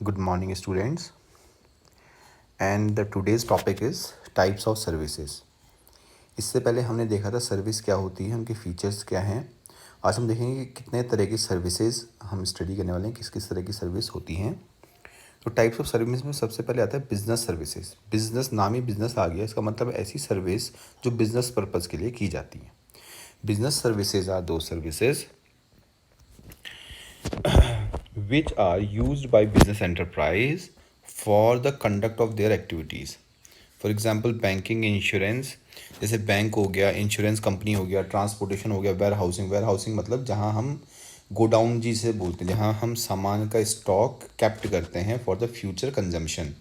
Good morning, students. And the today's topic is types of services. इससे पहले हमने देखा था सर्विस क्या होती है, उनके फीचर्स क्या हैं. आज हम देखेंगे कि कितने तरह की सर्विसेज हम स्टडी करने वाले हैं, किस किस तरह की सर्विस होती हैं. तो टाइप्स ऑफ सर्विस में सबसे पहले आता है बिजनेस सर्विसेज. बिजनेस, नाम ही बिजनेस आ गया, इसका मतलब ऐसी सर्विस जो बिजनेस पर्पज़ के लिए की जाती है. Business services are those services which are used by business enterprise for the conduct of their activities. For example banking, insurance, जैसे बैंक हो गया, इंश्योरेंस कंपनी हो गया, ट्रांसपोर्टेशन हो गया, वेयर हाउसिंग. वेयर हाउसिंग मतलब जहाँ हम गोडाउन जिसे बोलते हैं, जहाँ हम सामान का स्टॉक कैप्ट करते हैं for the future consumption.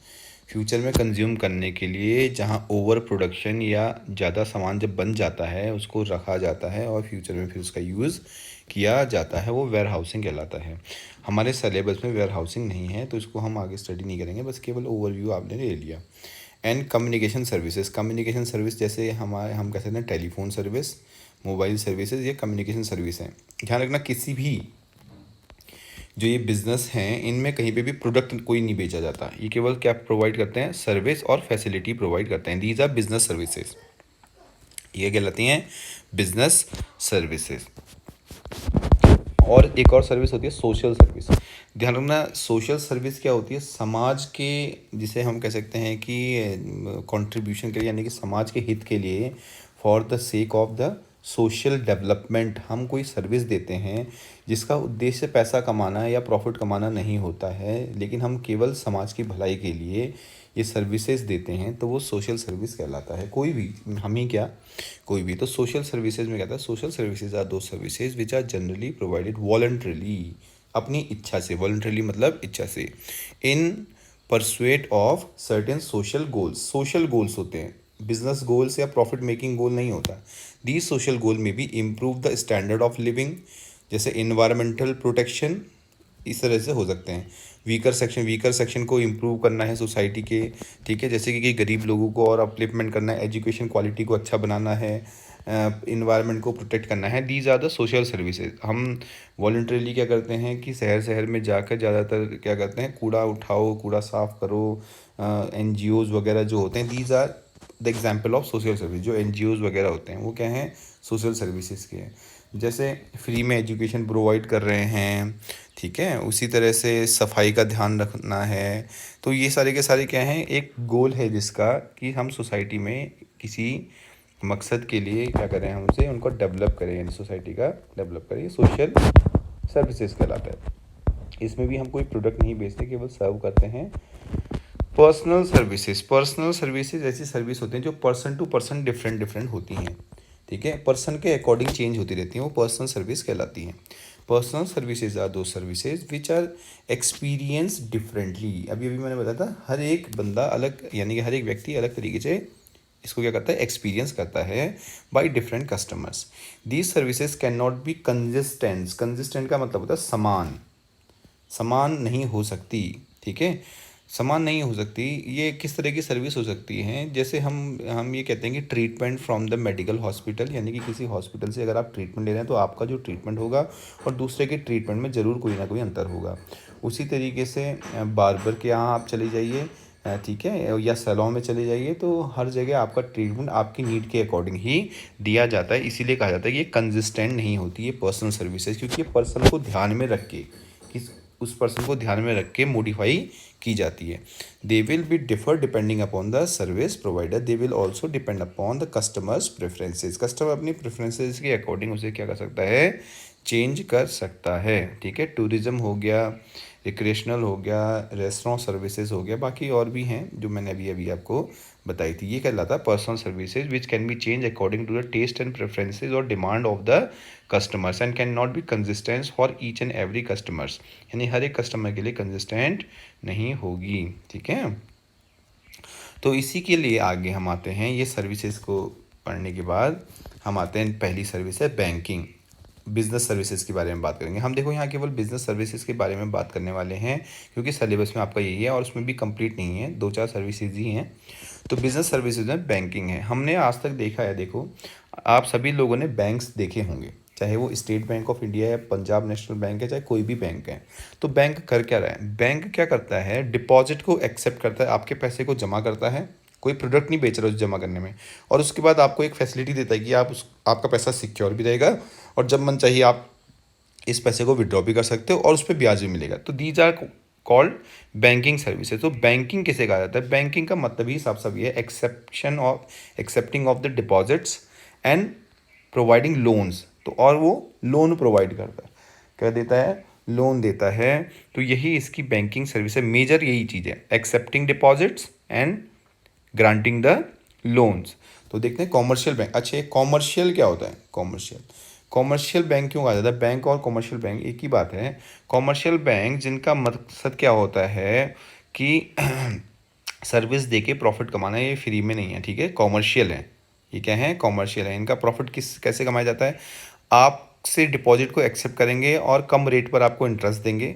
Future में कंज्यूम करने के लिए जहाँ ओवर प्रोडक्शन या ज़्यादा सामान जब बन जाता है उसको रखा जाता है और फ्यूचर में फिर उसका यूज़ किया जाता है, वो वेयर हाउसिंग कहलाता है. हमारे सिलेबस में वेयर हाउसिंग नहीं है तो इसको हम आगे स्टडी नहीं करेंगे, बस केवल ओवरव्यू आपने ले लिया. And communication services. Communication service जैसे हम कह सकते हैं टेलीफोन सर्विस, मोबाइल सर्विसेज, ये कम्युनिकेशन सर्विस हैं. ध्यान रखना, किसी भी जो ये बिज़नेस हैं इनमें कहीं पे भी प्रोडक्ट कोई नहीं बेचा जाता. ये केवल क्या प्रोवाइड करते हैं, सर्विस और फैसिलिटी प्रोवाइड करते हैं. These are business services. ये कहलाती हैं बिजनेस सर्विसेज. और एक और सर्विस होती है सोशल सर्विस. ध्यान रखना, सोशल सर्विस क्या होती है, समाज के, जिसे हम कह सकते हैं कि कंट्रीब्यूशन के लिए, यानी कि समाज के हित के लिए, for the sake of the social development हम कोई सर्विस देते हैं जिसका उद्देश्य पैसा कमाना या प्रॉफिट कमाना नहीं होता है, लेकिन हम केवल समाज की भलाई के लिए ये सर्विसेज देते हैं, तो वो सोशल सर्विस कहलाता है. कोई भी, हम ही क्या, कोई भी. तो सोशल सर्विसेज में कहता है, social services are those services which are generally provided voluntarily, अपनी इच्छा से. वॉलंटरीली मतलब इच्छा से. In pursuit of certain social goals. Social goals होते हैं, बिजनेस गोल्स या प्रॉफिट मेकिंग गोल नहीं होता. दीज सोशल गोल में भी improve the standard of living, जैसे इन्वायरमेंटल प्रोटेक्शन, इस तरह से हो सकते हैं. वीकर सेक्शन को इम्प्रूव करना है सोसाइटी के, ठीक है, जैसे कि गरीब लोगों को और अपलिफ्टमेंट करना है, एजुकेशन क्वालिटी को अच्छा बनाना है, इन्वायरमेंट को प्रोटेक्ट करना है. These are the social services. हम वॉलंटरीली क्या करते हैं कि शहर शहर में जाकर ज़्यादातर क्या करते हैं, कूड़ा उठाओ, कूड़ा साफ़ करो. NGOs वगैरह जो होते हैं, these are the example of social service. जो NGOs वगैरह होते हैं वो क्या हैं, सोशल सर्विसेज के हैं. जैसे फ्री में एजुकेशन प्रोवाइड कर रहे हैं, ठीक है, उसी तरह से सफाई का ध्यान रखना है. तो ये सारे के सारे क्या हैं, एक गोल है जिसका कि हम सोसाइटी में किसी मकसद के लिए क्या करें, हम उसे उनको डेवलप करें, यानी सोसाइटी का डेवलप करें. सोशल सर्विसेज कहलाता है. इसमें भी हम कोई प्रोडक्ट नहीं बेचते, केवल सर्व करते हैं. Personal services. पर्सनल सर्विसेज ऐसी सर्विस होती हैं जो पर्सन टू पर्सन डिफरेंट होती हैं, ठीक है, पर्सन के अकॉर्डिंग चेंज होती रहती हैं, वो पर्सनल सर्विस कहलाती हैं. Personal services are those services which are experience differently. अभी मैंने बताया था, हर एक बंदा अलग, यानी कि हर एक व्यक्ति अलग तरीके से इसको क्या करता है, एक्सपीरियंस करता है by different customers. These services can not be consistent. Consistent का मतलब होता है समान. समान नहीं हो सकती, ठीक है, समान नहीं हो सकती. ये किस तरह की सर्विस हो सकती है, जैसे हम ये कहते हैं कि treatment from the medical hospital, यानी कि किसी हॉस्पिटल से अगर आप ट्रीटमेंट ले रहे हैं तो आपका जो ट्रीटमेंट होगा और दूसरे के ट्रीटमेंट में ज़रूर कोई ना कोई अंतर होगा. उसी तरीके से बार्बर के यहाँ आप चले जाइए, ठीक है, या सैलून में चले जाइए, तो हर जगह आपका ट्रीटमेंट आपकी नीड के अकॉर्डिंग ही दिया जाता है. इसीलिए कहा जाता है कि ये कंसिस्टेंट नहीं होती, ये पर्सनल सर्विसेज, क्योंकि ये पर्सन को ध्यान में रख के, किस उस पर्सन को ध्यान में रख के मॉडिफाई की जाती है. They will be differ depending upon the service provider. They will also depend upon the customers preferences. Customer अपनी प्रेफरेंसेज के अकॉर्डिंग उसे क्या कर सकता है, चेंज कर सकता है, ठीक है. टूरिज़्म हो गया, रिक्रिएशनल हो गया, रेस्टोरेंट सर्विसेज हो गया, बाकी और भी हैं जो मैंने अभी आपको बताई थी. ये कहलाता है personal services which can be change according to the taste and preferences और demand of the customers and can not be consistent for each and every customers. यानी हर एक कस्टमर के लिए कंसिस्टेंट नहीं होगी, ठीक है. तो इसी के लिए आगे हम आते हैं, ये सर्विसेज को पढ़ने के बाद हम आते हैं, पहली सर्विस है बैंकिंग. बिजनेस सर्विसेज के बारे में बात करेंगे हम. देखो, यहाँ केवल बिजनेस सर्विसेज के बारे में बात करने वाले हैं क्योंकि सिलेबस में आपका यही है और उसमें भी कंप्लीट नहीं है, 2-4 सर्विसेज ही हैं. तो बिजनेस सर्विसेज में बैंकिंग है. हमने आज तक देखा है, देखो आप सभी लोगों ने बैंक्स देखे होंगे, चाहे वो स्टेट बैंक ऑफ इंडिया है, पंजाब नेशनल बैंक है, चाहे कोई भी बैंक है। तो बैंक कर क्या रहा है, बैंक क्या करता है, डिपॉजिट को एक्सेप्ट करता है, आपके पैसे को जमा करता है, कोई प्रोडक्ट नहीं बेच रहा उस जमा करने में, और उसके बाद आपको एक फैसिलिटी देता है कि आपका पैसा सिक्योर भी रहेगा, और जब मन चाहिए आप इस पैसे को विड्रॉ भी कर सकते हो और उस पर ब्याज भी मिलेगा। तो these are called banking services. तो बैंकिंग किसे कहा जाता है, बैंकिंग का मतलब ही साफ साफ ये है, accepting of the deposits and providing loans. तो और वो लोन प्रोवाइड करता है, क्या देता है, लोन देता है। तो यही इसकी बैंकिंग सर्विस है, मेजर यही चीज़ है, accepting deposits and granting the loans. तो देखते हैं कॉमर्शियल बैंक। अच्छा, कॉमर्शियल क्या होता है, कॉमर्शियल बैंक क्यों कहा जाता है, बैंक और कॉमर्शियल बैंक एक ही बात है। कॉमर्शियल बैंक जिनका मकसद क्या होता है कि सर्विस देके प्रॉफिट कमाना है, ये फ्री में नहीं है, ठीक है, कॉमर्शियल है। ये क्या है, कॉमर्शियल है। इनका प्रॉफिट कैसे कमाया जाता है, आपसे डिपॉजिट को एक्सेप्ट करेंगे और कम रेट पर आपको इंटरेस्ट देंगे,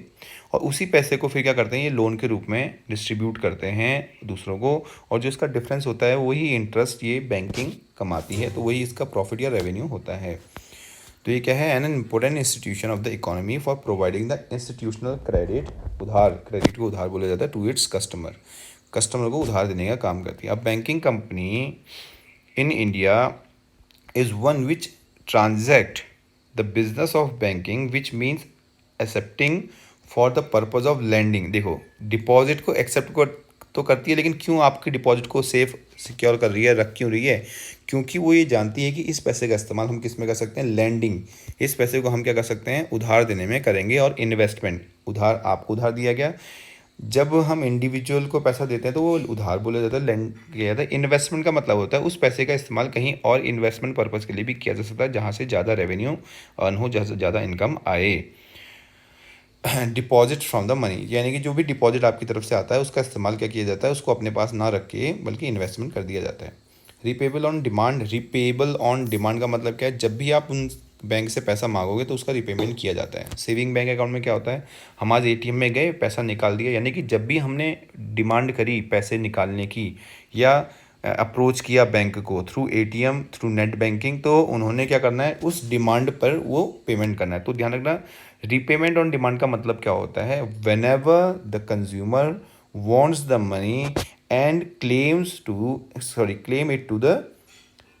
और उसी पैसे को फिर क्या करते हैं, ये लोन के रूप में डिस्ट्रीब्यूट करते हैं दूसरों को, और जो इसका डिफरेंस होता है वही इंटरेस्ट ये बैंकिंग कमाती है, तो वही इसका प्रॉफिट या रेवेन्यू होता है। तो ये क्या है, an important institution of the economy for providing the institutional credit, उधार, क्रेडिट को उधार बोला जाता है, टू इट्स कस्टमर को उधार देने का काम करती है। अब banking company in India is one which transact the business of banking which means accepting for the purpose of landing. देखो, डिपॉजिट को एक्सेप्ट कर तो करती है, लेकिन क्यों आपकी डिपॉजिट को सेफ सिक्योर कर रही है, रख क्यों रही है, क्योंकि वो ये जानती है कि इस पैसे का इस्तेमाल हम किस में कर सकते हैं, लैंडिंग, इस पैसे को हम क्या कर सकते हैं, उधार देने में करेंगे, और इन्वेस्टमेंट, उधार, आपको उधार दिया गया, जब हम इंडिविजुअल को पैसा देते हैं तो वो उधार बोला जाता है, लेंड किया जाता है। इन्वेस्टमेंट का मतलब होता है उस पैसे का इस्तेमाल कहीं और इन्वेस्टमेंट पर्पज़ के लिए भी किया जा सकता है, जहाँ से ज़्यादा रेवेन्यू अर्न हो, जहाँ से ज़्यादा इनकम आए। डिपॉजिट फ्रॉम द मनी, यानी कि जो भी डिपॉजिट आपकी तरफ से आता है उसका इस्तेमाल क्या किया जाता है, उसको अपने पास ना रख के बल्कि इन्वेस्टमेंट कर दिया जाता है। Repayable on demand, repayable on demand का मतलब क्या है, जब भी आप उन बैंक से पैसा मांगोगे तो उसका रिपेमेंट किया जाता है। सेविंग बैंक अकाउंट में क्या होता है, हम आज एटीएम में गए, पैसा निकाल दिया, यानी कि जब भी हमने डिमांड करी पैसे निकालने की या अप्रोच किया बैंक को through ATM, through net banking, तो उन्होंने क्या करना है, उस डिमांड पर वो पेमेंट करना है। तो ध्यान रखना, रीपेमेंट ऑन डिमांड का मतलब क्या होता है, whenever the consumer wants the money and claim it to the,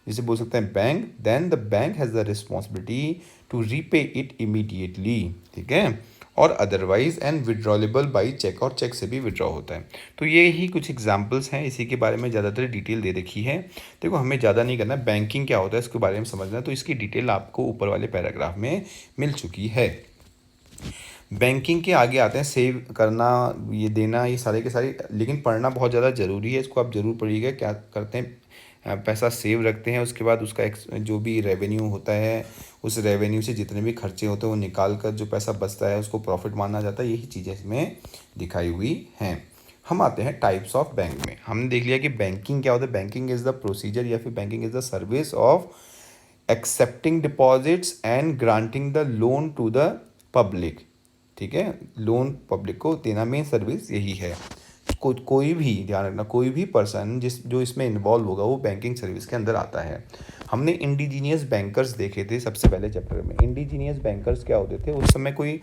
जिसे बोल सकते हैं bank, then the bank has the responsibility to repay it immediately, ठीक है, और otherwise and withdrawable by cheque, और चेक से भी विड्रॉ होता है। तो ये ही कुछ एग्जांपल्स हैं, इसी के बारे में ज़्यादातर डिटेल दे रखी है। देखो, हमें ज़्यादा नहीं करना, बैंकिंग क्या होता है इसके बारे में समझना है, तो इसकी डिटेल आपको ऊपर वाले पैराग्राफ में मिल चुकी है। बैंकिंग के आगे आते हैं सेव करना, ये देना, ये सारे के सारे, लेकिन पढ़ना बहुत ज़्यादा ज़रूरी है, इसको आप ज़रूर पढ़िएगा। क्या करते हैं, पैसा सेव रखते हैं, उसके बाद उसका जो भी रेवेन्यू होता है, उस रेवेन्यू से जितने भी खर्चे होते हैं वो निकाल कर जो पैसा बचता है उसको प्रॉफिट माना जाता है। यही चीज़ें इसमें दिखाई हुई हैं। हम आते हैं टाइप्स ऑफ बैंक में। हमने देख लिया कि बैंकिंग क्या होता है, बैंकिंग इज़ द प्रोसीजर या फिर banking is the service of accepting deposits and granting the loan to the public, ठीक है, लोन पब्लिक को देना, मेन सर्विस यही है। कोई भी ध्यान रखना, कोई भी पर्सन जो इसमें इन्वॉल्व होगा वो बैंकिंग सर्विस के अंदर आता है। हमने इंडिजीनियस बैंकर्स देखे थे सबसे पहले चैप्टर में। इंडिजीनियस बैंकर्स क्या होते थे, उस समय कोई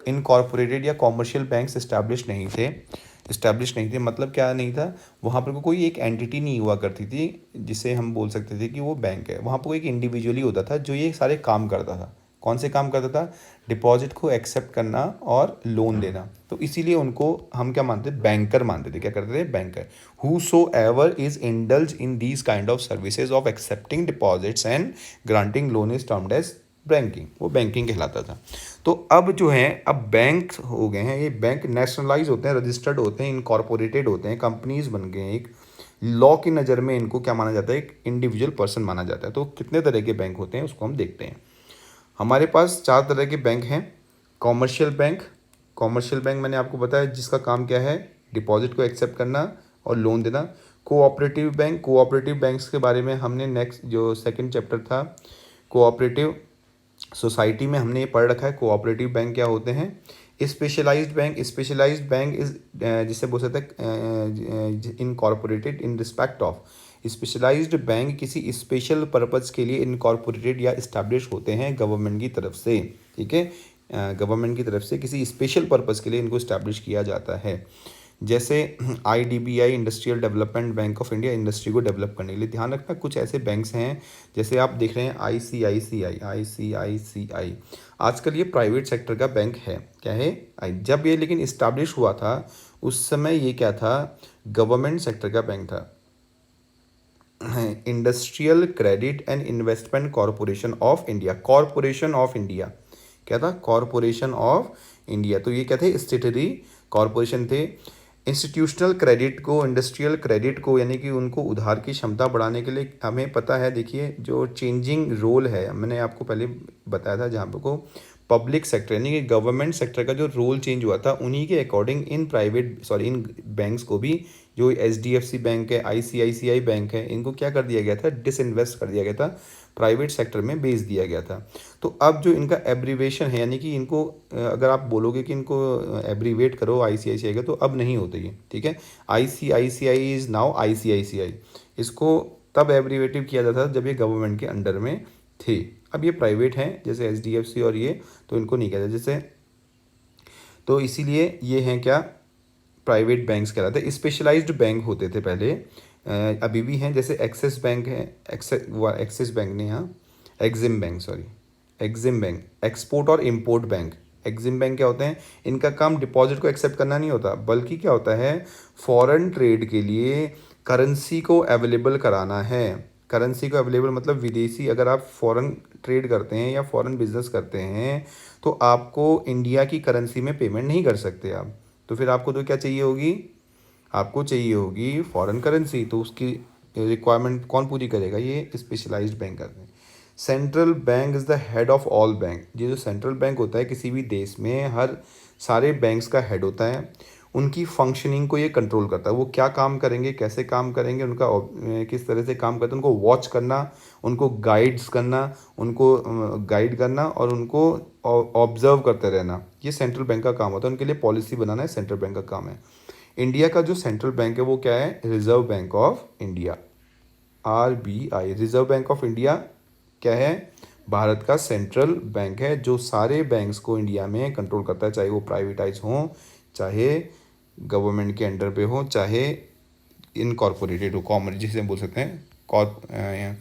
इनकॉर्पोरेटेड या कॉमर्शियल बैंक्स इस्टेब्लिश नहीं थे। मतलब क्या नहीं था, वहाँ पर कोई एक एंटिटी नहीं हुआ करती थी जिसे हम बोल सकते थे कि वो बैंक है। वहाँ पर कोई एक इंडिविजुअली होता था जो ये सारे काम करता था। कौन से काम करता था, डिपॉजिट को एक्सेप्ट करना और लोन देना। तो इसीलिए उनको हम क्या मानते थे, बैंकर मानते थे। क्या करते थे, banker. Who so ever is indulge in these kind of services of accepting deposits and granting loan is termed as banking, वो बैंकिंग कहलाता था। तो अब जो है, अब बैंक हो गए हैं, ये बैंक नेशनलाइज होते हैं, रजिस्टर्ड होते हैं, इनकॉर्पोरेटेड होते हैं, कंपनीज बन गए हैं। एक लॉ की नज़र में इनको क्या माना जाता है, एक इंडिविजुअल पर्सन माना जाता है। तो कितने तरह के बैंक होते हैं उसको हम देखते हैं। हमारे पास 4 तरह के बैंक हैं। कॉमर्शियल बैंक मैंने आपको बताया जिसका काम क्या है, डिपॉजिट को एक्सेप्ट करना और लोन देना। कोऑपरेटिव बैंक्स के बारे में हमने नेक्स्ट जो सेकंड चैप्टर था कोऑपरेटिव सोसाइटी में हमने ये पढ़ रखा है, कोऑपरेटिव बैंक क्या होते हैं। स्पेशलाइज्ड बैंक इज जिसे बोल सकते हैं incorporated in respect of specialized bank किसी स्पेशल पर्पस के लिए इनकॉर्पोरेटेड या इस्टेब्लिश होते हैं गवर्नमेंट की तरफ से, ठीक है। गवर्नमेंट की तरफ से किसी स्पेशल पर्पस के लिए इनको इस्टेब्लिश किया जाता है। जैसे IDBI industrial development bank of India, industry को डेवलप करने के लिए। ध्यान रखना कुछ ऐसे बैंक्स हैं, जैसे आप देख रहे हैं ICICI आजकल ये प्राइवेट सेक्टर का बैंक है। क्या है? जब ये लेकिन इस्टेब्लिश हुआ था उस समय ये क्या था? गवर्नमेंट सेक्टर का बैंक था। Industrial credit and investment corporation of India, corporation of India. क्या था? Corporation of India. तो ये क्या थे? स्टेटरी कॉरपोरेशन थे। इंस्टीट्यूशनल क्रेडिट को, इंडस्ट्रियल क्रेडिट को, यानी कि उनको उधार की क्षमता बढ़ाने के लिए हमें पता है, देखिए जो चेंजिंग रोल है मैंने आपको पहले बताया था, जहाँ को पब्लिक सेक्टर यानी कि गवर्नमेंट सेक्टर का जो रोल चेंज हुआ था उन्हीं के अकॉर्डिंग इन बैंक्स को भी, जो HDFC बैंक है, ICICI बैंक है, इनको क्या कर दिया गया था? डिसइन्वेस्ट कर दिया गया था, प्राइवेट सेक्टर में बेच दिया गया था। तो अब जो इनका एब्रीवेशन है, यानी कि इनको अगर आप बोलोगे कि इनको एब्रीवेट करो ICICI का, तो अब नहीं होता ये, ठीक है। ICICI is now ICICI। इसको तब एब्रीवेटिव किया जाता था जब ये गवर्नमेंट के अंडर में थे। अब ये प्राइवेट हैं जैसे HDFC और ये, तो इनको नहीं कहते जैसे, तो इसीलिए ये हैं क्या? प्राइवेट बैंक्स कहलाते हैं। स्पेशलाइज्ड बैंक होते थे पहले, अभी भी हैं, जैसे एक्सिस बैंक है, एक्सिस बैंक ने, यहाँ EXIM bank, sorry EXIM bank, export और इम्पोर्ट बैंक। एग्जिम बैंक क्या होते हैं? इनका काम डिपॉजिट को एक्सेप्ट करना नहीं होता, बल्कि क्या होता है? फॉरेन ट्रेड के लिए करेंसी को अवेलेबल कराना है। करेंसी को अवेलेबल मतलब विदेशी, अगर आप फॉरेन ट्रेड करते हैं या फॉरेन बिजनेस करते हैं तो आपको इंडिया की करेंसी में पेमेंट नहीं कर सकते आप। तो फिर आपको तो क्या चाहिए होगी? आपको चाहिए होगी फॉरेन करेंसी। तो उसकी रिक्वायरमेंट कौन पूरी करेगा? ये स्पेशलाइज्ड बैंक करते हैं। Central bank is the head of all bank. ये जो सेंट्रल बैंक होता है किसी भी देश में, हर सारे बैंक्स का हेड होता है। उनकी फंक्शनिंग को ये कंट्रोल करता है, वो क्या काम करेंगे, कैसे काम करेंगे, उनका किस तरह से काम करते हैं, उनको वॉच करना, उनको गाइड्स करना, उनको गाइड करना और उनको ऑब्जर्व करते रहना, ये सेंट्रल बैंक का काम होता है। उनके लिए पॉलिसी बनाना है सेंट्रल बैंक का काम है। इंडिया का जो सेंट्रल बैंक है वो क्या है? Reserve bank of India, RBI। Reserve bank of India क्या है? भारत का सेंट्रल बैंक है, जो सारे बैंक्स को इंडिया में कंट्रोल करता है, चाहे वो प्राइवेटाइज हों, चाहे गवर्नमेंट के अंडर पे हो, चाहे इनकॉर्पोरेटेड हो, कॉमर्स जिसे बोल सकते हैं,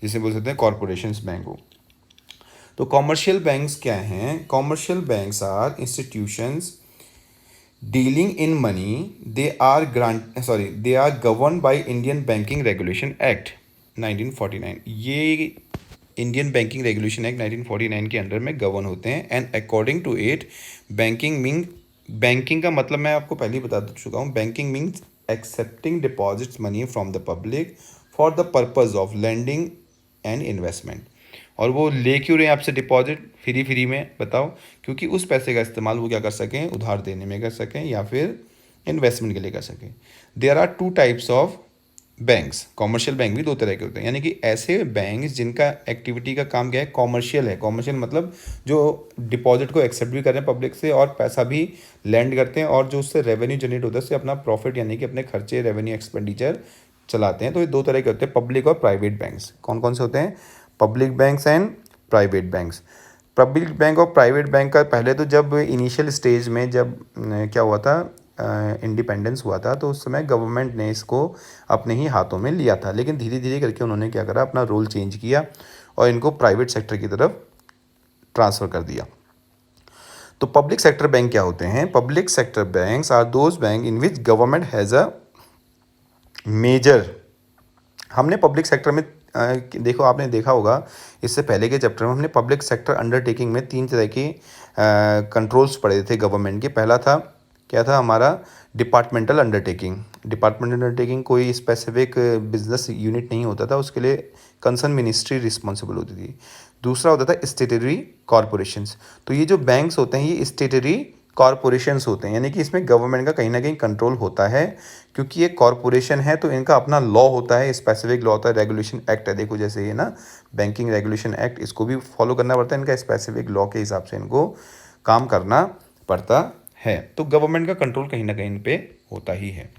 जिसे बोल सकते हैं कॉरपोरेशंस बैंक हो। तो कॉमर्शियल बैंक्स क्या हैं? Commercial banks are institutions dealing in money, they are govern by Indian banking regulation act 1949। ये इंडियन बैंकिंग रेगुलेशन एक्ट 1949 के अंडर में गवर्न होते हैं। And according to it banking का मतलब मैं आपको पहले ही बता चुका हूँ। Banking means accepting deposits money from the public for the purpose of lending and investment. और वो ले क्यों रहे हैं आपसे डिपॉजिट फ्री में? बताओ। क्योंकि उस पैसे का इस्तेमाल वो क्या कर सकें? उधार देने में कर सकें या फिर इन्वेस्टमेंट के लिए कर सकें। There are 2 types of banks. Commercial bank भी 2 तरह के होते हैं, यानी कि ऐसे बैंक्स जिनका एक्टिविटी का काम क्या है? कॉमर्शियल है। कॉमर्शियल मतलब जो डिपॉजिट को एक्सेप्ट भी कर रहे हैं पब्लिक से और पैसा भी लैंड करते हैं, और जो उससे रेवेन्यू जनरेट होता है उससे अपना प्रॉफिट यानी कि अपने खर्चे, रेवेन्यू, एक्सपेंडिचर चलाते हैं। तो ये 2 तरह के होते हैं, पब्लिक और प्राइवेट बैंक्स। कौन कौन से होते हैं? Public banks and private banks. Public bank और प्राइवेट बैंक का पहले तो जब इनिशियल स्टेज में जब क्या हुआ था, इंडिपेंडेंस हुआ था, तो उस समय गवर्नमेंट ने इसको अपने ही हाथों में लिया था। लेकिन धीरे धीरे करके उन्होंने क्या करा? अपना रोल चेंज किया और इनको प्राइवेट सेक्टर की तरफ ट्रांसफ़र कर दिया। तो पब्लिक सेक्टर बैंक क्या होते हैं? Public sector banks are those bank in which government has a major. हमने पब्लिक सेक्टर में देखो, आपने देखा होगा इससे पहले के चैप्टर में हमने पब्लिक सेक्टर अंडरटेकिंग में 3 तरह के कंट्रोल्स पढ़े थे गवर्नमेंट के। पहला था क्या था हमारा? Departmental undertaking. डिपार्टमेंटल अंडरटेकिंग कोई स्पेसिफिक बिजनेस यूनिट नहीं होता था, उसके लिए कंसर्न मिनिस्ट्री रिस्पॉन्सिबल होती थी। दूसरा होता था स्टेटरी कॉरपोरेशंस। तो ये जो बैंक्स होते हैं ये स्टेटरी कॉरपोरेशंस होते हैं, यानी कि इसमें गवर्नमेंट का कहीं ना कहीं कंट्रोल होता है, क्योंकि ये कॉरपोरेशन है तो इनका अपना लॉ होता है, स्पेसिफिक लॉ होता है, रेगुलेशन एक्ट है। देखो जैसे ये ना बैंकिंग रेगुलेशन एक्ट, इसको भी फॉलो करना पड़ता है, इनका स्पेसिफिक लॉ के हिसाब से इनको काम करना पड़ता है। तो गवर्नमेंट का कंट्रोल कहीं ना कहीं इन पे होता ही है।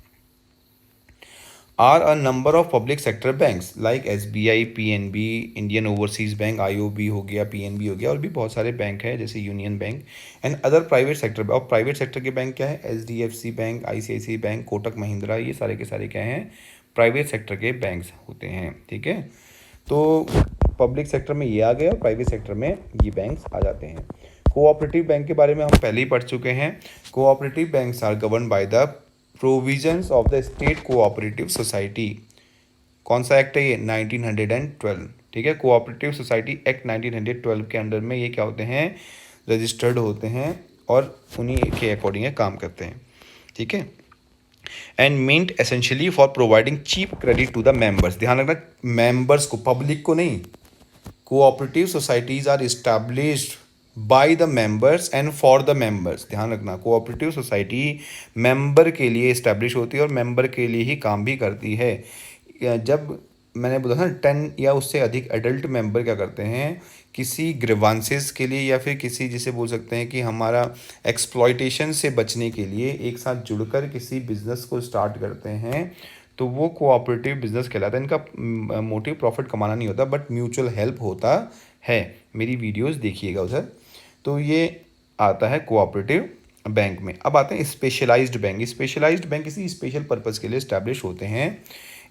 Are a number of public sector banks like SBI, PNB, Indian overseas bank, IOB हो गया, PNB हो गया, और भी बहुत सारे बैंक हैं जैसे union bank and other private sector. और प्राइवेट सेक्टर के बैंक क्या है? HDFC bank, ICICI bank, Kotak Mahindra, ये सारे के सारे क्या हैं? प्राइवेट सेक्टर के बैंक्स होते हैं। ठीक है, तो पब्लिक सेक्टर में ये आ गए और प्राइवेट सेक्टर में ये बैंक्स आ जाते हैं। कोऑपरेटिव बैंक के बारे में हम पहले ही पढ़ चुके हैं। Cooperative banks are govern by the provisions of the state cooperative society. कौन सा एक्ट है ये? 1912। ठीक है, कोऑपरेटिव सोसाइटी एक्ट 1912 के अंडर में ये क्या होते हैं? रजिस्टर्ड होते हैं और उन्हीं के अकॉर्डिंग काम करते हैं। ठीक है, and meant essentially for providing cheap credit to the members. ध्यान रखना, मेंबर्स को, पब्लिक को नहीं। Cooperative societies are established by the members and for the members. ध्यान रखना, कोऑपरेटिव सोसाइटी मेंबर के लिए इस्टेब्लिश होती है और मेंबर के लिए ही काम भी करती है। जब मैंने बोला था ना 10 या उससे अधिक एडल्ट मेंबर क्या करते हैं, किसी ग्रीवांसेस के लिए या फिर किसी, जिसे बोल सकते हैं कि हमारा एक्सप्लॉयटेशन से बचने के लिए एक साथ जुड़कर किसी बिजनेस को स्टार्ट करते हैं, तो वो कोऑपरेटिव बिजनेस कहलाता है। इनका मोटिव प्रॉफिट कमाना नहीं होता बट म्यूचुअल हेल्प होता है। मेरी वीडियोस देखिएगा उधर। तो ये आता है कोऑपरेटिव बैंक में। अब आते हैं स्पेशलाइज्ड बैंक। स्पेशलाइज्ड बैंक किसी स्पेशल पर्पज़ के लिए इस्टेब्लिश होते हैं।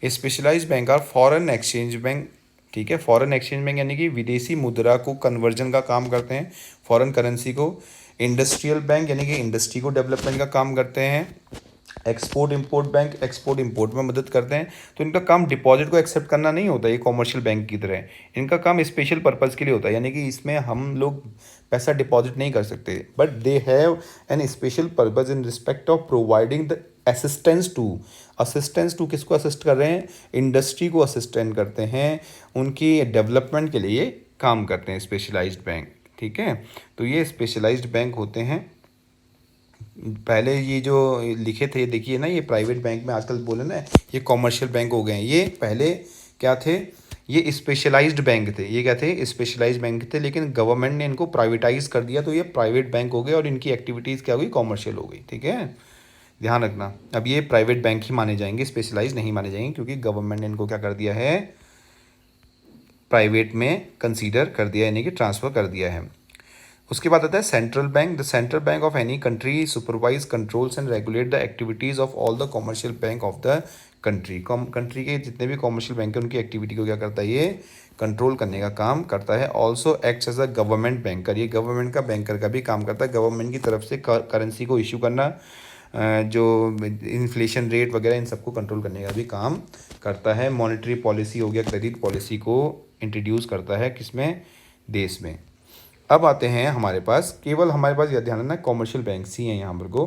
Specialised bank are foreign exchange bank. ठीक है, फॉरेन एक्सचेंज बैंक यानी कि विदेशी मुद्रा को कन्वर्जन का काम करते हैं, फॉरेन करेंसी को। इंडस्ट्रियल बैंक यानी कि इंडस्ट्री को डेवलपमेंट का काम करते हैं। Export import bank export import में मदद करते हैं। तो इनका काम डिपॉजिट को एक्सेप्ट करना नहीं होता ये कॉमर्शियल बैंक की तरह। इनका काम स्पेशल पर्पज़ के लिए होता है, यानी कि इसमें हम लोग पैसा डिपॉजिट नहीं कर सकते, but they have an special purpose in respect of providing the assistance to किसको असिस्ट कर रहे हैं? इंडस्ट्री को असिस्टेंट करते हैं, उनकी डेवलपमेंट के लिए काम करते हैं स्पेशलाइज्ड बैंक। ठीक है, तो ये स्पेशलाइज्ड बैंक होते हैं। पहले ये जो लिखे थे, देखिए ना, ये प्राइवेट बैंक में आजकल बोले ना ये कॉमर्शियल बैंक हो गए हैं। ये पहले क्या थे? ये स्पेशलाइज्ड बैंक थे। ये क्या थे? स्पेशलाइज्ड बैंक थे, लेकिन गवर्नमेंट ने इनको प्राइवेटाइज कर दिया तो ये प्राइवेट बैंक हो गए और इनकी एक्टिविटीज़ क्या हो गई? कॉमर्शियल हो गई। ठीक है, ध्यान रखना, अब ये प्राइवेट बैंक ही माने जाएंगे, स्पेशलाइज नहीं माने जाएंगे, क्योंकि गवर्नमेंट ने इनको क्या कर दिया है? प्राइवेट में कंसीडर कर दिया, यानी कि ट्रांसफ़र कर दिया है। उसके बाद आता है central bank. The central bank of any country supervise, controls and regulate the activities of all the commercial bank of the country. Country के जितने भी कॉमर्शियल बैंक हैं उनकी एक्टिविटी को क्या करता है? ये कंट्रोल करने का काम करता है। Also acts as a government banker. ये गवर्नमेंट का बैंकर का भी काम करता है। गवर्नमेंट की तरफ से करेंसी को इशू करना, जो इन्फ्लेशन रेट वगैरह, इन सबको कंट्रोल करने का भी काम करता है। मॉनेटरी पॉलिसी हो गया, क्रेडिट पॉलिसी को इंट्रोड्यूस करता है किसमें? देश में। अब आते हैं हमारे पास, केवल हमारे पास यह ध्यान रखना कॉमर्शियल बैंक्स ही हैं यहाँ पर को।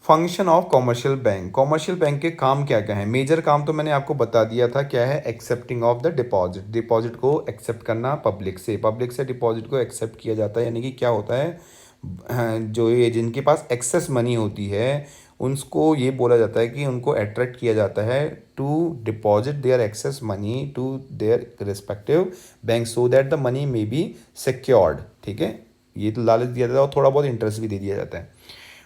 Function of commercial bank. Commercial bank के काम क्या क्या है? मेजर काम तो मैंने आपको बता दिया था, क्या है? Accepting of the deposit. Deposit को एक्सेप्ट करना पब्लिक से डिपॉजिट को एक्सेप्ट किया जाता है। यानी कि क्या होता है, जो ये जिनके पास एक्सेस मनी होती है उनको ये बोला जाता है कि उनको अट्रैक्ट किया जाता है to deposit their excess money to their respective bank so that the money may be secured. ठीक है, ये तो लालच दिया जाता है और थोड़ा बहुत इंटरेस्ट भी दे दिया जाता है।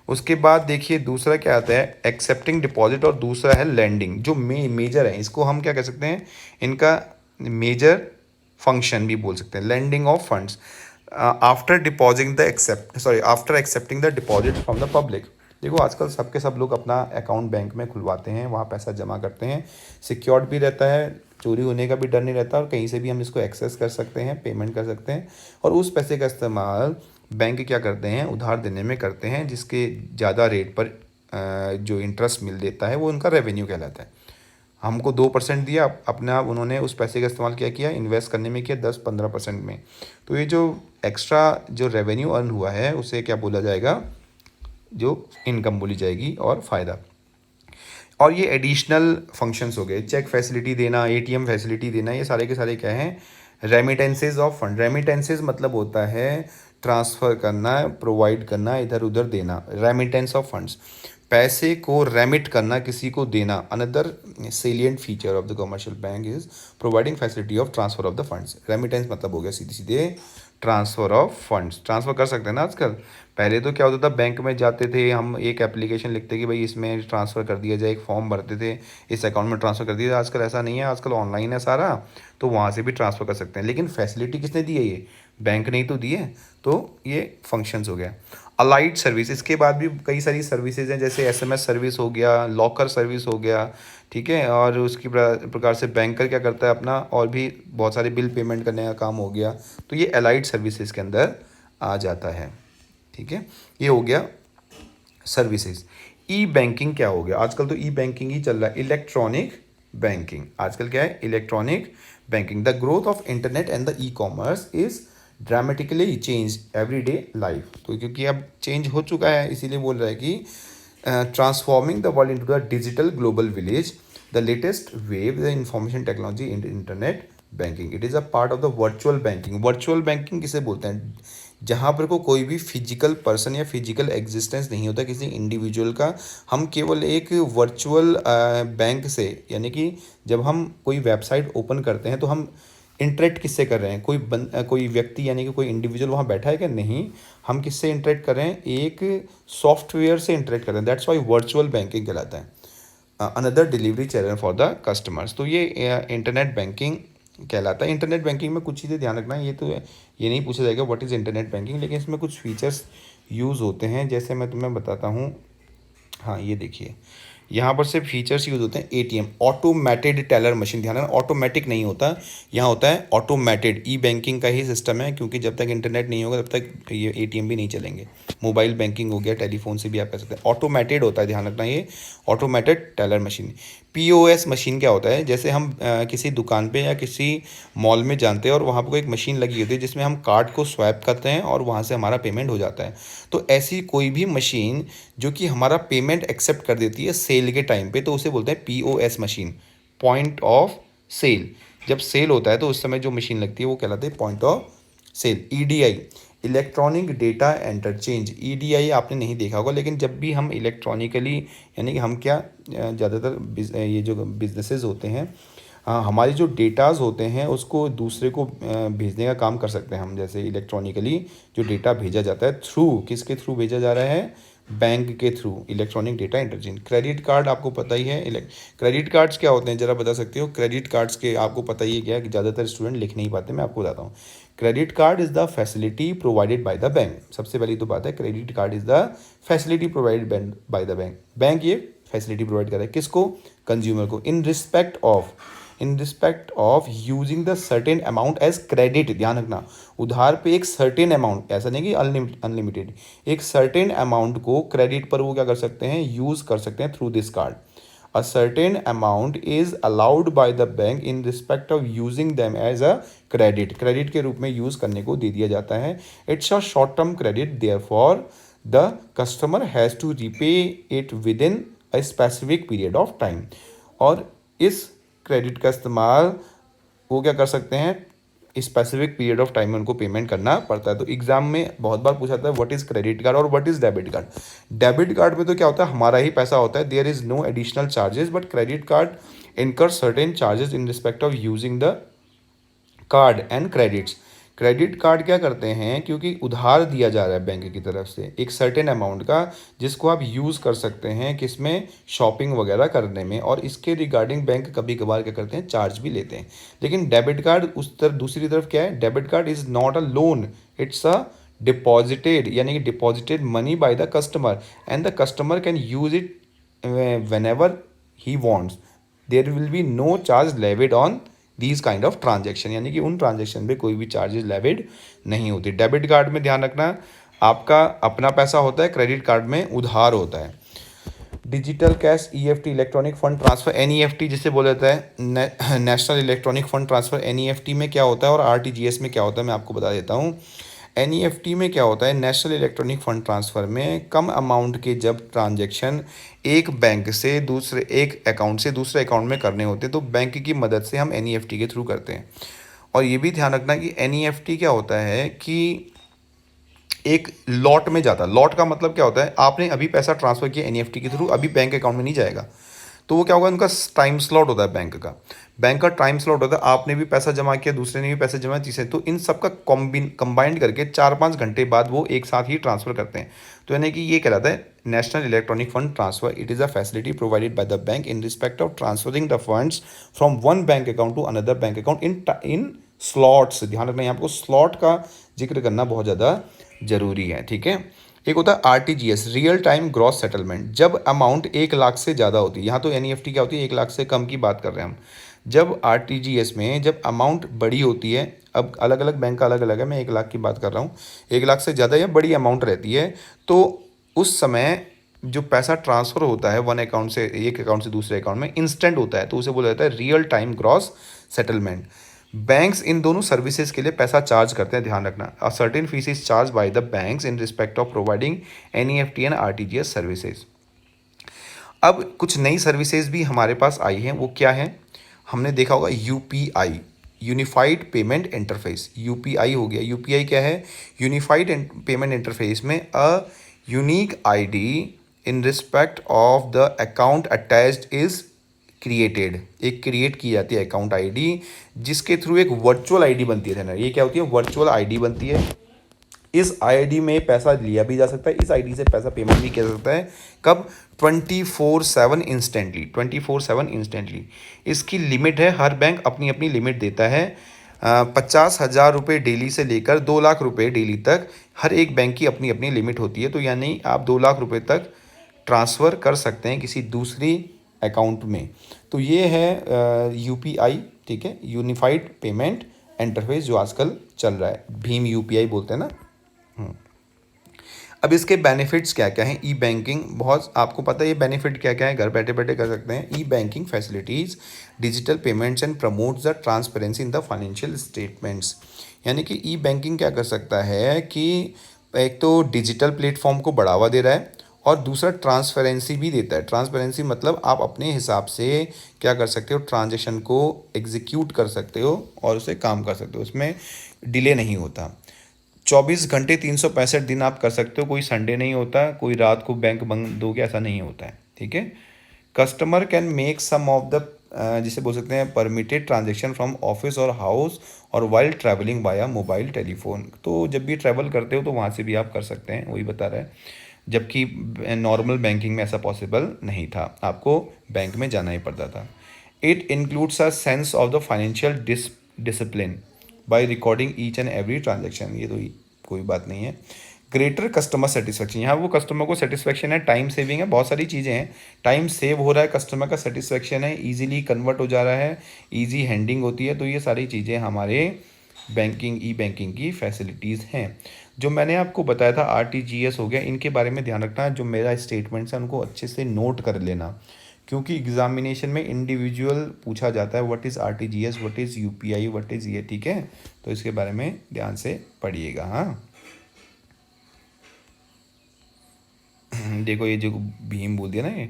उसके बाद देखिए दूसरा क्या आता है? एक्सेप्टिंग डिपॉजिट, और दूसरा है लैंडिंग। जो मेजर है, इसको हम क्या कह सकते हैं? इनका मेजर फंक्शन भी बोल सकते हैं। Lending of funds after accepting the deposit from the public. देखो आजकल सबके सब लोग अपना अकाउंट बैंक में खुलवाते हैं, वहाँ पैसा जमा करते हैं, सिक्योर्ड भी रहता है, चोरी होने का भी डर नहीं रहता, और कहीं से भी हम इसको एक्सेस कर सकते हैं, पेमेंट कर सकते हैं। और उस पैसे का इस्तेमाल बैंक क्या करते हैं? उधार देने में करते हैं, जिसके ज़्यादा रेट पर जो इंटरेस्ट मिल देता है वो उनका रेवेन्यू कहलाता है। हमको 2% दिया, अपना उन्होंने उस पैसे का इस्तेमाल किया इन्वेस्ट करने में, किया 10-15% में। तो ये जो एक्स्ट्रा जो रेवेन्यू अर्न हुआ है उसे क्या बोला जाएगा? जो इनकम बोली जाएगी और फ़ायदा। और ये एडिशनल फंक्शंस हो गए, चेक फैसिलिटी देना, ATM फैसिलिटी देना, ये सारे के सारे क्या हैं? Remittances of fund. रेमिटेंसेज मतलब होता है ट्रांसफ़र करना, प्रोवाइड करना, इधर उधर देना। रेमिटेंस ऑफ फंड्स, पैसे को रेमिट करना, किसी को देना। Another salient feature of the commercial bank is providing facility of transfer of the funds. Remittance मतलब हो गया सीधे सीधे ट्रांसफ़र ऑफ फंड्स। ट्रांसफ़र कर सकते हैं ना आजकल, पहले तो क्या होता था, बैंक में जाते थे हम, एक एप्लीकेशन लिखते कि भाई इसमें ट्रांसफ़र कर दिया जाए, एक फॉर्म भरते थे, इस अकाउंट में ट्रांसफ़र कर दिया जाए। आजकल ऐसा नहीं है, आजकल ऑनलाइन है सारा, तो वहाँ से भी ट्रांसफ़र कर सकते हैं। लेकिन फैसिलिटी किसने दी है? ये बैंक ने ही तो दी है। तो ये फंक्शंस हो गया। अलाइड सर्विस, इसके बाद भी कई सारी सर्विसेज हैं, जैसे एसएमएस सर्विस हो गया, लॉकर सर्विस हो गया, ठीक है। और उसकी प्रकार से बैंकर क्या करता है अपना, और भी बहुत सारे बिल पेमेंट करने का काम हो गया। तो ये अलाइड सर्विसेज के अंदर आ जाता है, ठीक है। ये हो गया सर्विसेज। ई बैंकिंग क्या हो गया? आजकल तो ई बैंकिंग ही चल रहा है, इलेक्ट्रॉनिक बैंकिंग। आजकल क्या है? Electronic banking. The growth of internet and the e commerce is dramatically change everyday life. तो क्योंकि अब चेंज हो चुका है, इसीलिए बोल रहा है कि transforming the world into the digital global village, the latest wave the information technology in internet banking, it is a part of the virtual banking. Virtual banking किसे बोलते हैं? जहाँ पर को कोई भी फिजिकल पर्सन या फिजिकल एग्जिस्टेंस नहीं होता किसी इंडिविजुअल का। हम केवल एक वर्चुअल बैंक से, यानी कि जब हम कोई वेबसाइट ओपन करते हैं तो हम इंटरेक्ट किससे कर रहे हैं? कोई व्यक्ति यानी कि कोई इंडिविजुअल वहाँ बैठा है क्या? नहीं। हम किससे इंटरेक्ट कर रहे हैं? एक सॉफ्टवेयर से इंटरेक्ट कर रहे हैं। दैट्स वाई वर्चुअल बैंकिंग कहलाता है। Another delivery channel for the customers. तो ये इंटरनेट बैंकिंग कहलाता है। इंटरनेट बैंकिंग में कुछ चीज़ें ध्यान रखना है, ये नहीं पूछा जाएगा व्हाट इज़ इंटरनेट बैंकिंग, लेकिन इसमें कुछ फीचर्स यूज़ होते हैं, जैसे मैं तुम्हें बताता हूँ। हाँ, ये देखिए, यहाँ पर से फीचर्स यूज़ होते हैं। ATM, automated teller machine. ध्यान रखना, ऑटोमेटिक नहीं होता, यहाँ होता है ऑटोमेटेड। ई बैंकिंग का ही सिस्टम है, क्योंकि जब तक इंटरनेट नहीं होगा तब तक ये एटीएम भी नहीं चलेंगे। मोबाइल बैंकिंग हो गया, टेलीफोन से भी आप कर सकते हैं। ऑटोमेटेड होता है, ध्यान रखना, ये automated teller machine. POS machine क्या होता है? जैसे हम किसी दुकान पे या किसी मॉल में जानते हैं और वहाँ पर कोई एक मशीन लगी होती है जिसमें हम कार्ड को स्वैप करते हैं और वहाँ से हमारा पेमेंट हो जाता है। तो ऐसी कोई भी मशीन जो कि हमारा पेमेंट एक्सेप्ट कर देती है सेल के टाइम पे, तो उसे बोलते हैं POS machine, point of sale. जब सेल होता है तो उस समय जो मशीन लगती है वो कहलाती है point of sale. EDI, electronic data interchange. EDI आपने नहीं देखा होगा, लेकिन जब भी हम इलेक्ट्रॉनिकली, यानी कि हम क्या, ज़्यादातर ये जो बिजनेसेस होते हैं, हाँ, हमारे जो डेटाज होते हैं उसको दूसरे को भेजने का काम कर सकते हैं हम। जैसे इलेक्ट्रॉनिकली जो डेटा भेजा जाता है, थ्रू किसके थ्रू भेजा जा रहा है? बैंक के through, electronic data interchange. Credit card आपको पता ही है। क्रेडिट कार्ड्स क्या होते हैं, ज़रा बता सकते हो? क्रेडिट कार्ड्स के आपको पता ही है क्या, कि ज़्यादातर स्टूडेंट लिख नहीं पाते, मैं आपको बताता हूँ। Credit card is the facility provided by the bank. सबसे पहली तो बात है, credit card is the facility provided by the bank. Bank ये फैसिलिटी प्रोवाइड कर रहा है किसको? कंज्यूमर को। In respect of using the certain amount as credit. ध्यान रखना, उधार पे एक सर्टेन अमाउंट, ऐसा नहीं कि अनलिमिटेड, एक सर्टेन अमाउंट को क्रेडिट पर वो क्या कर सकते हैं? यूज़ कर सकते हैं through this card. A certain amount is allowed by the bank in respect of using them as a credit के रूप में यूज़ करने को दे दिया जाता है। It's a short term credit, therefore the customer has to repay it within a specific period of time. और इस क्रेडिट का इस्तेमाल वो क्या कर सकते हैं? स्पेसिफिक पीरियड ऑफ टाइम में उनको पेमेंट करना पड़ता है। तो एग्जाम में बहुत बार पूछा था व्हाट इज़ क्रेडिट कार्ड और what is debit card. Debit card में तो क्या होता है, हमारा ही पैसा होता है, there is no additional charges, but credit card incur certain charges in respect of using the card and credits. Credit card क्या करते हैं, क्योंकि उधार दिया जा रहा है बैंक की तरफ से एक सर्टेन अमाउंट का, जिसको आप यूज़ कर सकते हैं किसमें? शॉपिंग वगैरह करने में। और इसके रिगार्डिंग बैंक कभी कभार क्या करते हैं? चार्ज भी लेते हैं। लेकिन डेबिट कार्ड उस तरफ, दूसरी तरफ क्या है? Debit card is not a loan, it's a deposited, यानी कि deposited money by the customer, and the customer can use it whenever he wants. There will be no charge levied on these kind of transaction, यानी कि उन transaction पे कोई भी charges levied नहीं होती। डेबिट कार्ड में ध्यान रखना, आपका अपना पैसा होता है, क्रेडिट कार्ड में उधार होता है। Digital cash, EFT, electronic fund transfer, NEFT जिसे बोला जाता है, national electronic fund transfer. NEFT में क्या होता है और आरटीजीएस में क्या होता है, मैं आपको बता देता हूँ। एनईएफटी में क्या होता है? नेशनल इलेक्ट्रॉनिक फंड ट्रांसफ़र में कम अमाउंट के जब ट्रांजैक्शन एक बैंक से दूसरे, एक अकाउंट से दूसरे अकाउंट में करने होते हैं, तो बैंक की मदद से हम एनईएफटी के थ्रू करते हैं। और ये भी ध्यान रखना कि एनईएफटी क्या होता है कि एक लॉट में जाता है। लॉट का मतलब क्या होता है? आपने अभी पैसा ट्रांसफ़र किया एनईएफटी के थ्रू, अभी बैंक अकाउंट में नहीं जाएगा। तो वो क्या होगा, उनका टाइम स्लॉट होता है बैंक का टाइम स्लॉट होता है, आपने भी पैसा जमा किया, दूसरे ने भी पैसा जमा, तीसरे, तो इन सब का कंबाइंड करके 4-5 घंटे बाद वो एक साथ ही ट्रांसफ़र करते हैं। तो यानी कि ये कहलाता है national electronic fund transfer. It is a facility provided by the bank in respect of transferring the funds from one bank account to another bank account in slots. ध्यान रखना, यहाँ आपको स्लॉट का जिक्र करना बहुत ज़्यादा जरूरी है, ठीक है। एक होता है RTGS, real time gross settlement, जब अमाउंट 1 लाख से ज़्यादा होती है। यहाँ तो एनईएफटी क्या होती है, 1 लाख से कम की बात कर रहे हैं हम। जब आरटीजीएस में जब अमाउंट बड़ी होती है, अब अलग अलग बैंक का अलग अलग है, मैं 1 लाख की बात कर रहा हूँ, 1 लाख से ज़्यादा या बड़ी अमाउंट रहती है, तो उस समय जो पैसा ट्रांसफ़र होता है वन अकाउंट से, एक अकाउंट से दूसरे अकाउंट में, इंस्टेंट होता है, तो उसे बोला जाता है real time gross settlement. Banks in दोनों सर्विसेज के लिए पैसा चार्ज करते हैं, ध्यान रखना। A certain fees is charge by the banks in respect of providing NEFT and RTGS services. अब कुछ नई सर्विसेज भी हमारे पास आई हैं, वो क्या है, हमने देखा होगा UPI, unified payment interface. UPI हो गया, यूपीआई क्या है, यूनिफाइड पेमेंट इंटरफेस में a unique ID in respect of the account attached is created. एक क्रिएट की जाती है अकाउंट आईडी, जिसके थ्रू एक वर्चुअल आईडी बनती है ना, ये क्या होती है, वर्चुअल आईडी बनती है। इस आईडी में पैसा लिया भी जा सकता है, इस आईडी से पैसा पेमेंट भी किया जा सकता है। कब, 24/7 इंस्टेंटली, 24/7 इंस्टेंटली। इसकी लिमिट है, हर बैंक अपनी अपनी लिमिट देता है। 50,000 रुपये डेली से लेकर 2 लाख रुपये डेली तक हर एक बैंक की अपनी अपनी लिमिट होती है। तो यानी आप 2 लाख रुपये तक ट्रांसफ़र कर सकते हैं किसी दूसरी अकाउंट में। तो ये है यूपीआई, ठीक है, यूनिफाइड पेमेंट इंटरफेस, जो आजकल चल रहा है, भीम यूपीआई बोलते हैं ना। अब इसके बेनिफिट्स क्या क्या हैं, ई बैंकिंग, बहुत आपको पता है ये बेनिफिट क्या क्या है, घर बैठे बैठे कर सकते हैं। E banking facilities digital payments and promotes the transparency in the financial statements. यानी कि ई बैंकिंग क्या कर सकता है कि एक तो डिजिटल प्लेटफॉर्म को बढ़ावा दे रहा है, और दूसरा ट्रांसपेरेंसी भी देता है। ट्रांसपेरेंसी मतलब आप अपने हिसाब से क्या कर सकते हो, ट्रांजेक्शन को एग्जीक्यूट कर सकते हो और उसे काम कर सकते हो, उसमें डिले नहीं होता। 24 घंटे 365 दिन आप कर सकते हो, कोई संडे नहीं होता, कोई रात को बैंक बंद हो गया, ऐसा नहीं होता है, ठीक है। Customer can make some of the, जिसे बोल सकते हैं परमिटेड ट्रांजेक्शन फ्रॉम ऑफिस और हाउस और while travelling via mobile telephone. तो जब भी ट्रैवल करते हो तो वहाँ से भी आप कर सकते हैं, वही बता रहा है, जबकि नॉर्मल बैंकिंग में ऐसा पॉसिबल नहीं था, आपको बैंक में जाना ही पड़ता था। It includes a sense of the financial discipline by recording each and every transaction. ये तो कोई बात नहीं है। ग्रेटर कस्टमर सेटिस्फेक्शन, यहाँ वो कस्टमर को सेटिस्फेक्शन है, टाइम सेविंग है, बहुत सारी चीज़ें हैं, टाइम सेव हो रहा है, कस्टमर का सेटिस्फेक्शन है, इजीली कन्वर्ट हो जा रहा है, इजी हैंडिंग होती है। तो ये सारी चीज़ें हमारे बैंकिंग, ई बैंकिंग की फैसिलिटीज़ हैं। जो मैंने आपको बताया था आरटीजीएस हो गया, इनके बारे में ध्यान रखना, जो मेरा स्टेटमेंट्स है उनको अच्छे से नोट कर लेना, क्योंकि एग्जामिनेशन में इंडिविजुअल पूछा जाता है, what is RTGS, what is UPI, what is ये, ठीक है। तो इसके बारे में ध्यान से पढ़िएगा। हाँ देखो, ये जो भीम बोल दिया ना, ये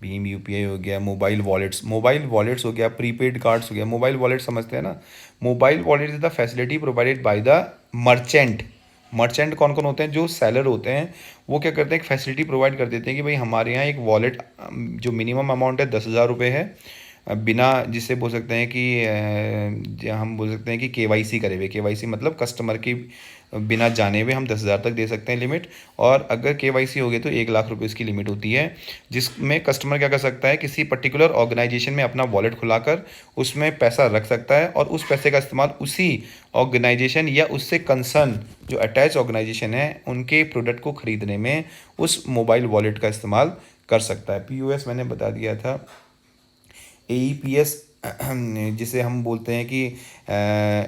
भीम यूपीआई हो गया, मोबाइल वॉलेट्स हो गया, प्रीपेड कार्ड्स हो गया। मोबाइल वॉलेट समझते हैं ना, mobile wallet is the facility provided by the merchant. Merchant कौन कौन होते हैं, जो सेलर होते हैं, वो क्या करते हैं, एक फैसिलिटी प्रोवाइड कर देते हैं कि भाई हमारे यहाँ एक वॉलेट, जो मिनिमम अमाउंट है 10,000 रुपये है, बिना, जिससे बोल सकते हैं कि हम बोल सकते हैं कि केवाईसी करे हुए, केवाईसी मतलब कस्टमर की बिना जाने हुए हम 10,000 तक दे सकते हैं लिमिट। और अगर केवाईसी हो गई तो 1 लाख रुपए इसकी लिमिट होती है, जिसमें कस्टमर क्या कर सकता है, किसी पर्टिकुलर ऑर्गेनाइजेशन में अपना वॉलेट खुलाकर उसमें पैसा रख सकता है, और उस पैसे का इस्तेमाल उसी ऑर्गेनाइजेशन या उससे कंसर्न जो अटैच ऑर्गेनाइजेशन है उनके प्रोडक्ट को खरीदने में उस मोबाइल वॉलेट का इस्तेमाल कर सकता है। पीओएस मैंने बता दिया था। एईपीएस जिसे हम बोलते हैं कि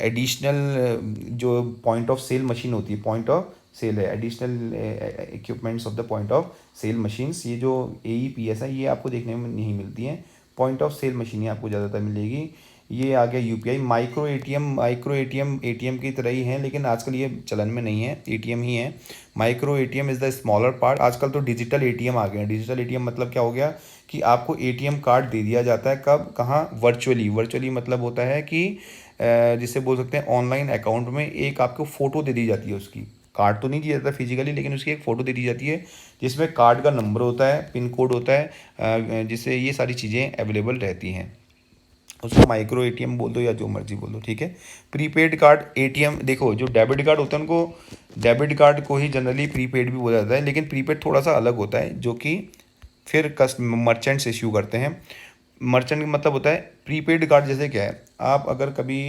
एडिशनल जो पॉइंट ऑफ सेल मशीन होती है, पॉइंट ऑफ सेल है, additional equipments of the point of sale machines. ये जो एईपीएस है ये आपको देखने में नहीं मिलती हैं, पॉइंट ऑफ सेल मशीन आपको ज़्यादातर मिलेगी। ये आ गया यूपीआई। माइक्रो एटीएम की तरह ही है, लेकिन आजकल ये चलन में नहीं है, एटीएम ही है। Micro ATM is the smaller part. आजकल तो डिजिटल एटीएम आ गए हैं। डिजिटल एटीएम मतलब क्या हो गया कि आपको एटीएम कार्ड दे दिया जाता है, कब, कहाँ, वर्चुअली मतलब होता है कि जिसे बोल सकते हैं ऑनलाइन अकाउंट में एक आपको फ़ोटो दे दी जाती है उसकी, कार्ड तो नहीं दिया जाता फिजिकली, लेकिन उसकी एक फ़ोटो दे दी जाती है जिसमें कार्ड का नंबर होता है, पिन कोड होता है, जिससे ये सारी चीज़ें अवेलेबल रहती हैं। उसको माइक्रो एटीएम बोल दो या जो मर्जी बोल दो, ठीक है। प्रीपेड कार्ड एटीएम, देखो जो डेबिट कार्ड होता है उनको, डेबिट कार्ड को ही जनरली प्रीपेड भी बोला जाता है, लेकिन प्रीपेड थोड़ा सा अलग होता है जो कि फिर मर्चेंट्स इश्यू करते हैं। मर्चेंट का मतलब होता है प्रीपेड कार्ड, जैसे क्या है, आप अगर कभी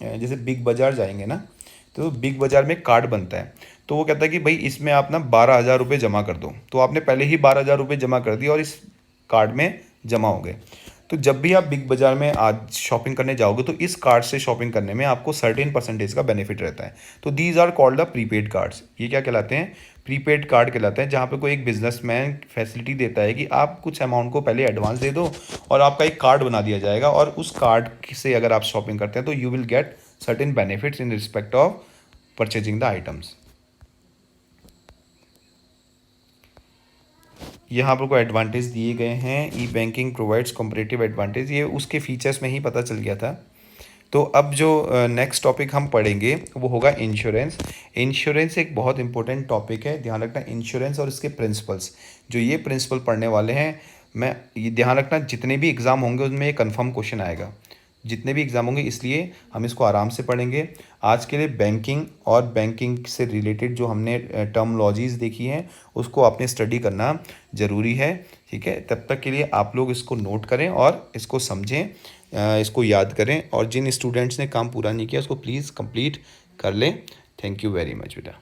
जैसे बिग बाज़ार जाएंगे ना, तो बिग बाज़ार में कार्ड बनता है, तो वो कहता है कि भाई इसमें आप ना 12,000 रुपये जमा कर दो, तो आपने पहले ही 12,000 रुपये जमा कर दिया और इस कार्ड में जमा हो गए। तो जब भी आप बिग बाज़ार में आज शॉपिंग करने जाओगे तो इस कार्ड से शॉपिंग करने में आपको सर्टेन परसेंटेज का बेनिफिट रहता है। तो these are called the prepaid cards. ये क्या कहलाते हैं? प्रीपेड कार्ड कहलाते हैं, जहाँ पे कोई एक बिजनेसमैन फैसिलिटी देता है कि आप कुछ अमाउंट को पहले एडवांस दे दो और आपका एक कार्ड बना दिया जाएगा, और उस कार्ड से अगर आप शॉपिंग करते हैं तो you will get certain benefits in respect of purchasing the items. यहाँ पर कोई एडवांटेज दिए गए हैं। E banking provides competitive advantage, ये उसके फीचर्स में ही पता चल गया था। तो अब जो नेक्स्ट टॉपिक हम पढ़ेंगे वो होगा इंश्योरेंस। इंश्योरेंस एक बहुत इंपॉर्टेंट टॉपिक है, ध्यान रखना। इंश्योरेंस और इसके प्रिंसिपल्स, जो ये प्रिंसिपल पढ़ने वाले हैं, मैं ये ध्यान रखना, जितने भी एग्ज़ाम होंगे उनमें ये कन्फर्म क्वेश्चन आएगा, जितने भी एग्ज़ाम होंगे, इसलिए हम इसको आराम से पढ़ेंगे। आज के लिए बैंकिंग और बैंकिंग से रिलेटेड जो हमने टर्मोलॉजीज़ देखी हैं उसको आपने स्टडी करना ज़रूरी है, ठीक है। तब तक के लिए आप लोग इसको नोट करें और इसको समझें, इसको याद करें, और जिन स्टूडेंट्स ने काम पूरा नहीं किया उसको प्लीज़ कंप्लीट कर लें। थैंक यू वेरी मच बेटा।